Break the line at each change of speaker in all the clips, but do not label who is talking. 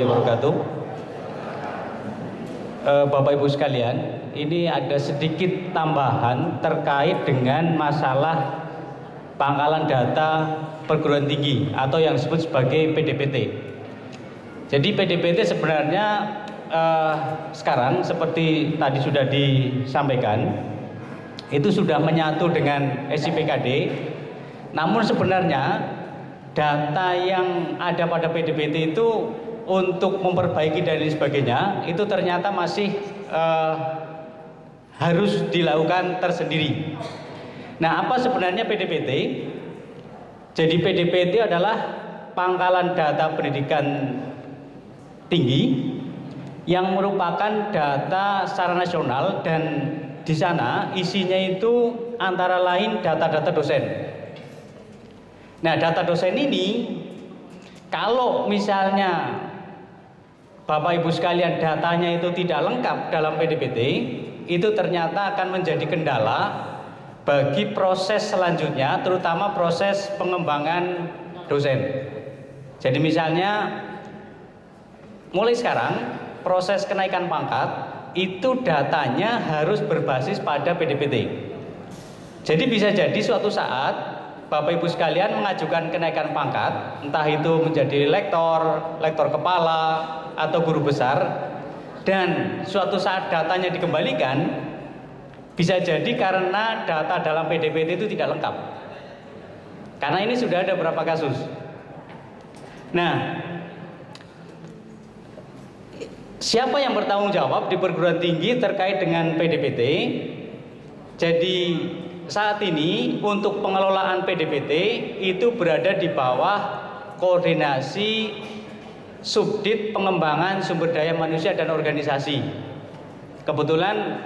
wabarakatuh. Bapak Ibu sekalian, ini ada sedikit tambahan terkait dengan masalah pangkalan data perguruan tinggi atau yang disebut sebagai PDPT. Jadi PDPT sebenarnya sekarang seperti tadi sudah disampaikan, itu sudah menyatu dengan SIPKD. Namun sebenarnya data yang ada pada PDPT itu untuk memperbaiki dan lain sebagainya itu ternyata masih harus dilakukan tersendiri. Nah, apa sebenarnya PDPT? Jadi PDPT adalah pangkalan data pendidikan tinggi yang merupakan data secara nasional, dan di sana isinya itu antara lain data-data dosen. Nah, data dosen ini kalau misalnya Bapak Ibu sekalian datanya itu tidak lengkap dalam PDPT, itu ternyata akan menjadi kendala bagi proses selanjutnya, terutama proses pengembangan dosen. Jadi misalnya mulai sekarang proses kenaikan pangkat itu datanya harus berbasis pada PDPT. Jadi bisa jadi suatu saat Bapak Ibu sekalian mengajukan kenaikan pangkat, entah itu menjadi lektor kepala, atau guru besar, dan suatu saat datanya dikembalikan, bisa jadi karena data dalam PDPT itu tidak lengkap. Karena ini sudah ada beberapa kasus. Nah, siapa yang bertanggung jawab di perguruan tinggi terkait dengan PDPT? Jadi saat ini untuk pengelolaan PDPT itu berada di bawah koordinasi Subdit Pengembangan Sumber Daya Manusia dan Organisasi. Kebetulan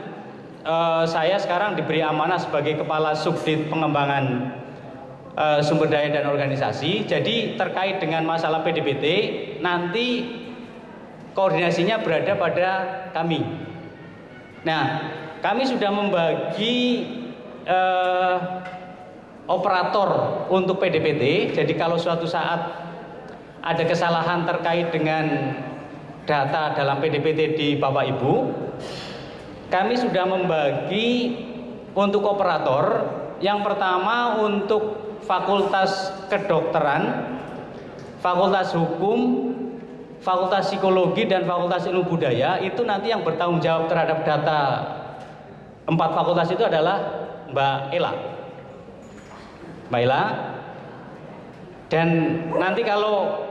saya sekarang diberi amanah sebagai Kepala Subdit Pengembangan Sumber Daya dan Organisasi. Jadi terkait dengan masalah PDPT nanti koordinasinya berada pada kami. Nah, kami sudah membagi operator untuk PDPT. Jadi kalau suatu saat ada kesalahan terkait dengan data dalam PDPT di Bapak Ibu, kami sudah membagi untuk operator. Yang pertama untuk Fakultas Kedokteran, Fakultas Hukum, Fakultas Psikologi, dan Fakultas Ilmu Budaya. Itu nanti yang bertanggung jawab terhadap data 4 fakultas itu adalah Mbak Ela. Dan nanti kalau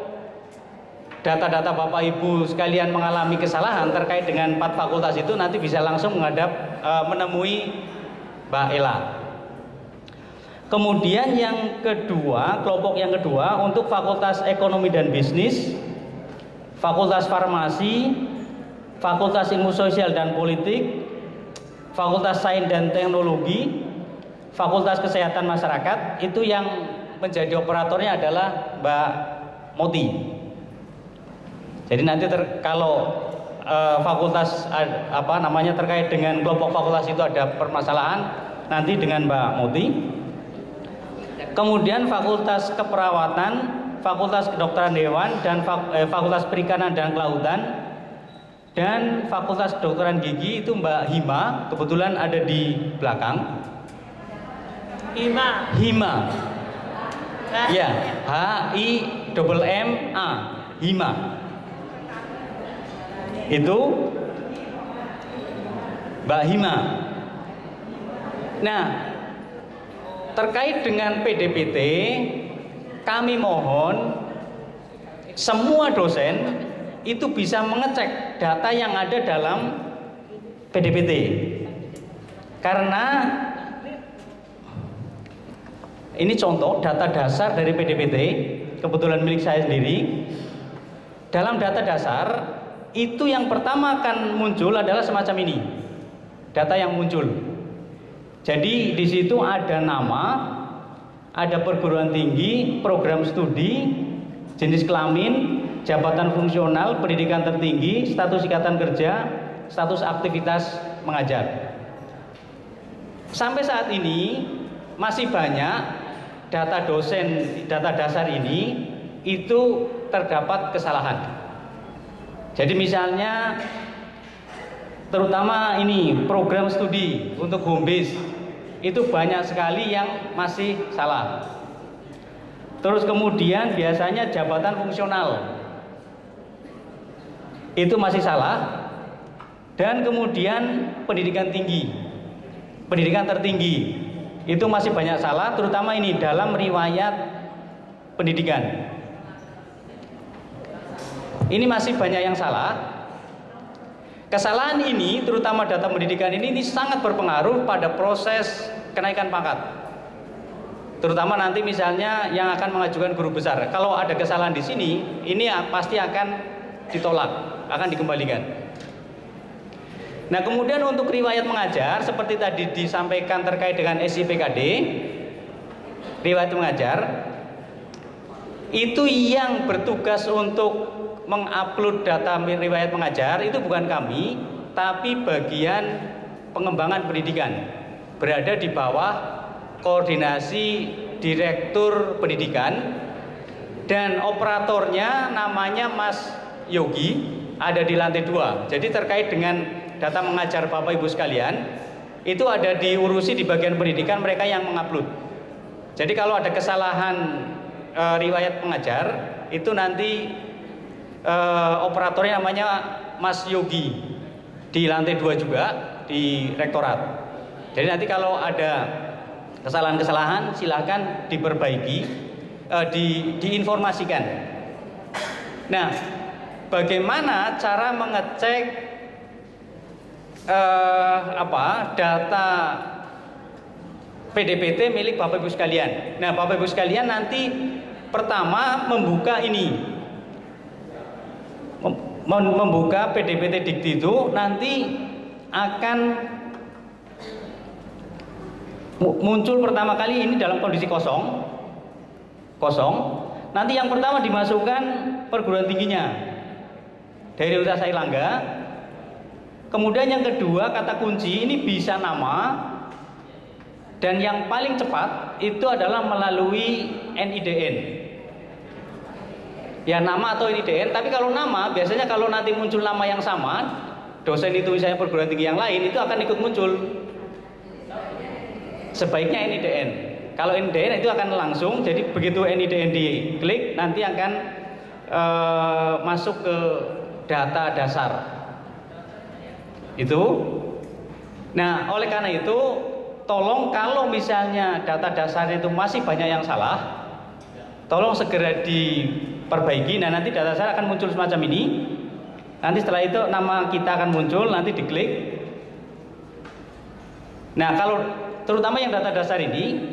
data-data Bapak Ibu sekalian mengalami kesalahan terkait dengan 4 fakultas itu, nanti bisa langsung menemui Mbak Ela. Kemudian yang kedua, kelompok yang kedua untuk Fakultas Ekonomi dan Bisnis, Fakultas Farmasi, Fakultas Ilmu Sosial dan Politik, Fakultas Sains dan Teknologi, Fakultas Kesehatan Masyarakat. Itu yang menjadi operatornya adalah Mbak Moti. Jadi nanti kalau fakultas terkait dengan kelompok fakultas itu ada permasalahan, nanti dengan Mbak Moti. Kemudian Fakultas Keperawatan, Fakultas Kedokteran Hewan, dan Fakultas Perikanan dan Kelautan, dan Fakultas Kedokteran Gigi itu Mbak Hima, kebetulan ada di belakang. Hima. Ya, HIMMA, Hima. Itu Mbak Hima. Nah, terkait dengan PDPT, kami mohon semua dosen itu bisa mengecek data yang ada dalam PDPT. Karena ini contoh data dasar dari PDPT, kebetulan milik saya sendiri. Dalam data dasar itu yang pertama akan muncul adalah semacam ini, data yang muncul. Jadi di situ ada nama, ada perguruan tinggi, program studi, jenis kelamin, jabatan fungsional, pendidikan tertinggi, status ikatan kerja, status aktivitas mengajar. Sampai saat ini masih banyak data dosen, data dasar ini itu terdapat kesalahan. Jadi misalnya terutama ini program studi untuk home base itu banyak sekali yang masih salah. Terus kemudian biasanya jabatan fungsional itu masih salah. Dan kemudian pendidikan tinggi, pendidikan tertinggi itu masih banyak salah, terutama ini dalam riwayat pendidikan. Ini masih banyak yang salah. Kesalahan ini, terutama data pendidikan ini sangat berpengaruh pada proses kenaikan pangkat. Terutama nanti misalnya yang akan mengajukan guru besar. Kalau ada kesalahan di sini, ini pasti akan ditolak, akan dikembalikan. Nah, kemudian untuk riwayat mengajar seperti tadi disampaikan terkait dengan SIPKD, riwayat mengajar itu yang bertugas untuk mengupload data riwayat mengajar itu bukan kami, tapi bagian pengembangan pendidikan, berada di bawah koordinasi Direktur Pendidikan, dan operatornya namanya Mas Yogi, ada di lantai 2. Jadi terkait dengan data mengajar Bapak Ibu sekalian, itu ada diurusi di bagian pendidikan, mereka yang mengupload. Jadi kalau ada kesalahan riwayat mengajar, itu nanti operatornya namanya Mas Yogi, di lantai 2 juga, di rektorat. Jadi nanti kalau ada kesalahan-kesalahan silakan diperbaiki, diinformasikan. Nah, bagaimana cara mengecek data PDPT milik Bapak Ibu sekalian? Nah, Bapak Ibu sekalian nanti pertama membuka ini, membuka PDPT Dikti itu nanti akan muncul pertama kali ini dalam kondisi kosong. Nanti yang pertama dimasukkan perguruan tingginya dari Universitas Airlangga. Kemudian yang kedua, kata kunci ini bisa nama, dan yang paling cepat itu adalah melalui NIDN. Ya, nama atau NIDN, tapi kalau nama biasanya kalau nanti muncul nama yang sama, dosen itu misalnya perguruan tinggi yang lain itu akan ikut muncul. Sebaiknya NIDN. Kalau NIDN itu akan langsung, jadi begitu NIDN diklik nanti akan masuk ke data dasar. Itu. Nah, oleh karena itu tolong kalau misalnya data dasarnya itu masih banyak yang salah, tolong segera diperbaiki. Nah, nanti data dasar akan muncul semacam ini. Nanti setelah itu nama kita akan muncul, nanti diklik. Nah, kalau terutama yang data dasar ini,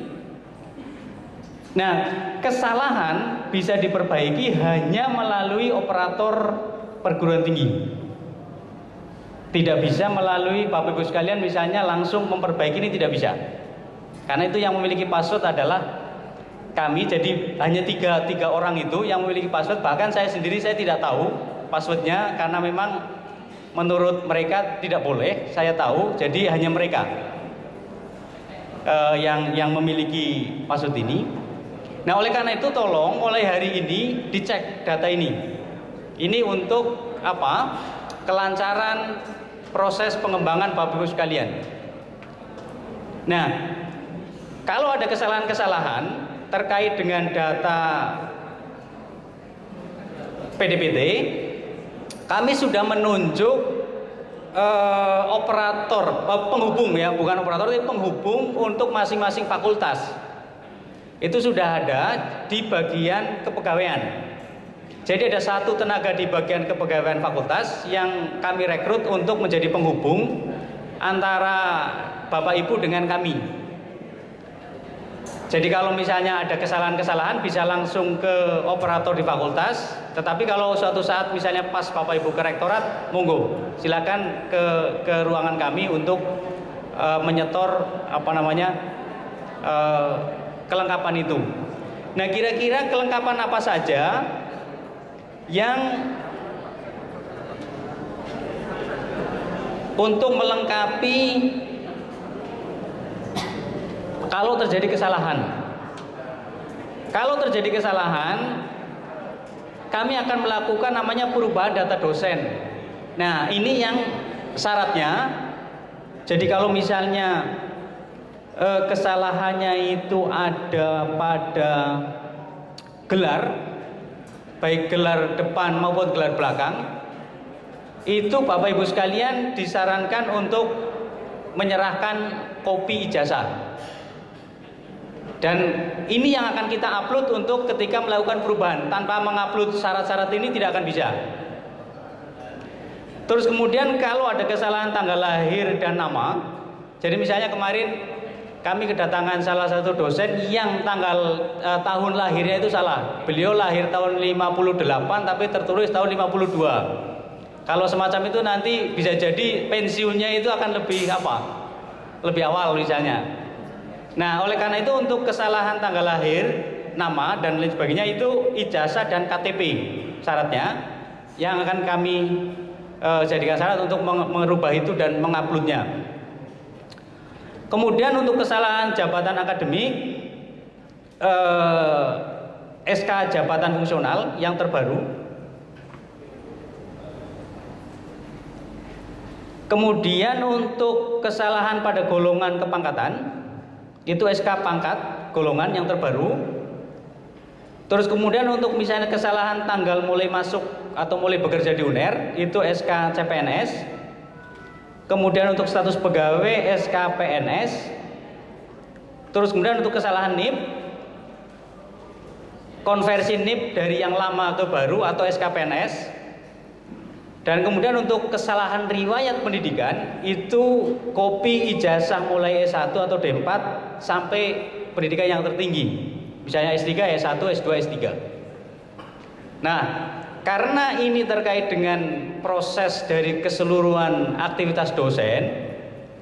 nah, kesalahan bisa diperbaiki hanya melalui operator perguruan tinggi. Tidak bisa melalui Bapak Ibu sekalian misalnya langsung memperbaiki, ini tidak bisa. Karena itu yang memiliki password adalah kami, jadi hanya tiga orang itu yang memiliki password. Bahkan saya sendiri saya tidak tahu passwordnya karena memang menurut mereka tidak boleh, saya tahu, jadi hanya mereka yang memiliki password ini. Nah, oleh karena itu tolong mulai hari ini dicek data ini. Ini untuk apa? Kelancaran proses pengembangan Bapak Ibu sekalian. Nah, kalau ada kesalahan-kesalahan terkait dengan data PDPT, kami sudah menunjuk operator, penghubung ya, bukan operator, tapi penghubung untuk masing-masing fakultas. Itu sudah ada di bagian kepegawaian. Jadi ada satu tenaga di bagian kepegawaian fakultas yang kami rekrut untuk menjadi penghubung antara Bapak Ibu dengan kami. Jadi kalau misalnya ada kesalahan-kesalahan bisa langsung ke operator di fakultas. Tetapi kalau suatu saat misalnya pas Bapak Ibu ke rektorat, monggo silakan ke ruangan kami untuk menyetor kelengkapan itu. Nah, kira-kira kelengkapan apa saja yang untuk melengkapi kalau terjadi kesalahan. Kalau terjadi kesalahan, kami akan melakukan namanya perubahan data dosen. Nah, ini yang syaratnya. Jadi kalau misalnya kesalahannya itu ada pada gelar, baik gelar depan maupun gelar belakang, itu Bapak Ibu sekalian disarankan untuk menyerahkan kopi ijazah. Dan ini yang akan kita upload untuk ketika melakukan perubahan. Tanpa mengupload syarat-syarat ini tidak akan bisa. Terus kemudian kalau ada kesalahan tanggal lahir dan nama, jadi misalnya kemarin kami kedatangan salah satu dosen yang tanggal tahun lahirnya itu salah. Beliau lahir tahun 58 tapi tertulis tahun 52. Kalau semacam itu nanti bisa jadi pensiunnya itu akan lebih lebih awal misalnya. Nah, oleh karena itu untuk kesalahan tanggal lahir, nama dan lain sebagainya itu ijazah dan KTP syaratnya yang akan kami jadikan syarat untuk merubah itu dan menguploadnya. Kemudian untuk kesalahan jabatan akademik, SK jabatan fungsional yang terbaru. Kemudian untuk kesalahan pada golongan kepangkatan, itu SK pangkat golongan yang terbaru. Terus kemudian untuk misalnya kesalahan tanggal mulai masuk atau mulai bekerja di UNER, itu SK CPNS. Kemudian untuk status pegawai SK PNS. Terus kemudian untuk kesalahan NIP, konversi NIP dari yang lama ke baru atau SK PNS. Dan kemudian untuk kesalahan riwayat pendidikan, itu kopi ijazah mulai S1 atau D4 sampai pendidikan yang tertinggi, misalnya S3, S1, S2, S3. Nah, karena ini terkait dengan proses dari keseluruhan aktivitas dosen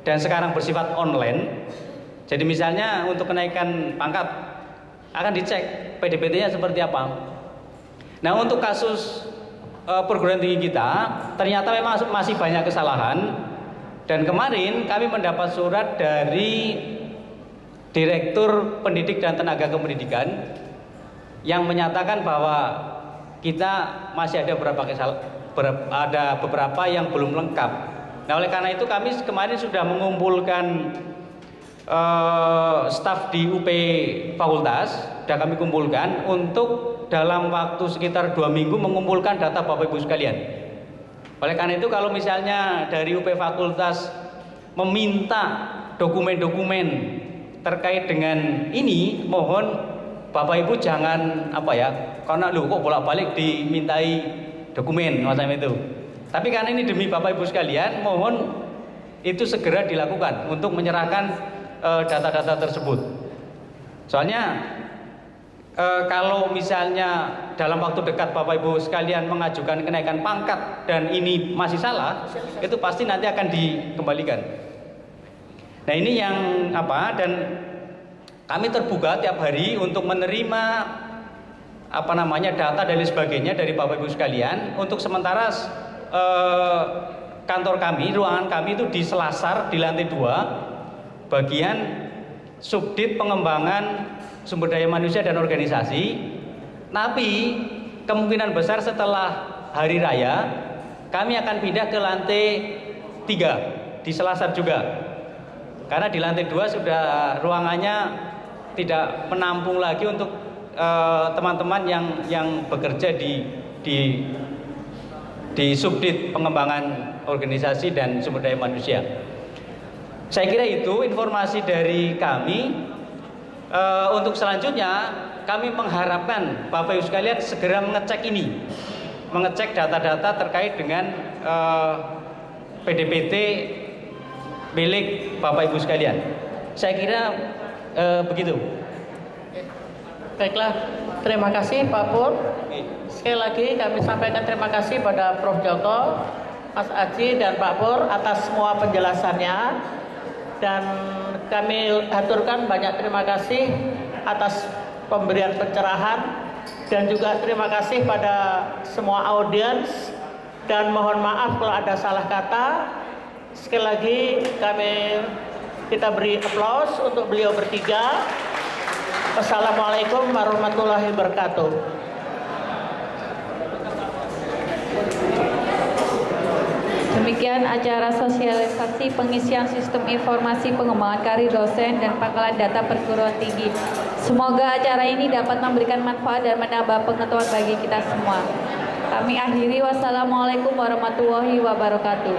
dan sekarang bersifat online, jadi misalnya untuk kenaikan pangkat akan dicek PDPT-nya seperti apa. Nah, untuk kasus perguruan tinggi kita ternyata memang masih banyak kesalahan, dan kemarin kami mendapat surat dari Direktur Pendidik dan Tenaga Kependidikan yang menyatakan bahwa kita masih ada beberapa yang belum lengkap. Nah, oleh karena itu kami kemarin sudah mengumpulkan staf di UP Fakultas, sudah kami kumpulkan untuk dalam waktu sekitar 2 minggu mengumpulkan data Bapak Ibu sekalian. Oleh karena itu kalau misalnya dari UP Fakultas meminta dokumen-dokumen terkait dengan ini, mohon Bapak Ibu jangan karena kok bolak-balik dimintai dokumen macam itu. Tapi karena ini demi Bapak Ibu sekalian, mohon itu segera dilakukan untuk menyerahkan data-data tersebut. Soalnya kalau misalnya dalam waktu dekat Bapak Ibu sekalian mengajukan kenaikan pangkat dan ini masih salah, itu pasti nanti akan dikembalikan. Nah, ini yang dan kami terbuka tiap hari untuk menerima data dan lain sebagainya dari Bapak Ibu sekalian. Untuk sementara kantor kami, ruangan kami itu di Selasar di lantai 2, bagian Subdit Pengembangan Sumber Daya Manusia dan Organisasi. Tapi kemungkinan besar setelah hari raya kami akan pindah ke lantai 3 di Selasar juga, karena di lantai 2 sudah ruangannya tidak menampung lagi untuk teman-teman yang bekerja di Subdit Pengembangan Organisasi dan Sumber Daya Manusia. Saya kira itu informasi dari kami. Untuk selanjutnya kami mengharapkan Bapak Ibu sekalian segera mengecek data-data terkait dengan PDPT milik Bapak Ibu sekalian. Saya kira begitu.
Baiklah, terima kasih Pak Pur. Sekali lagi kami sampaikan terima kasih pada Prof. Joko, Mas Aji dan Pak Pur atas semua penjelasannya. Dan kami aturkan banyak terima kasih atas pemberian pencerahan, dan juga terima kasih pada semua audiens, dan mohon maaf kalau ada salah kata. Sekali lagi kita beri aplaus untuk beliau bertiga. Wassalamualaikum warahmatullahi wabarakatuh.
Demikian acara sosialisasi pengisian sistem informasi pengembangan karir dosen dan pangkalan data perguruan tinggi. Semoga acara ini dapat memberikan manfaat dan menambah pengetahuan bagi kita semua. Kami akhiri, wassalamualaikum warahmatullahi wabarakatuh.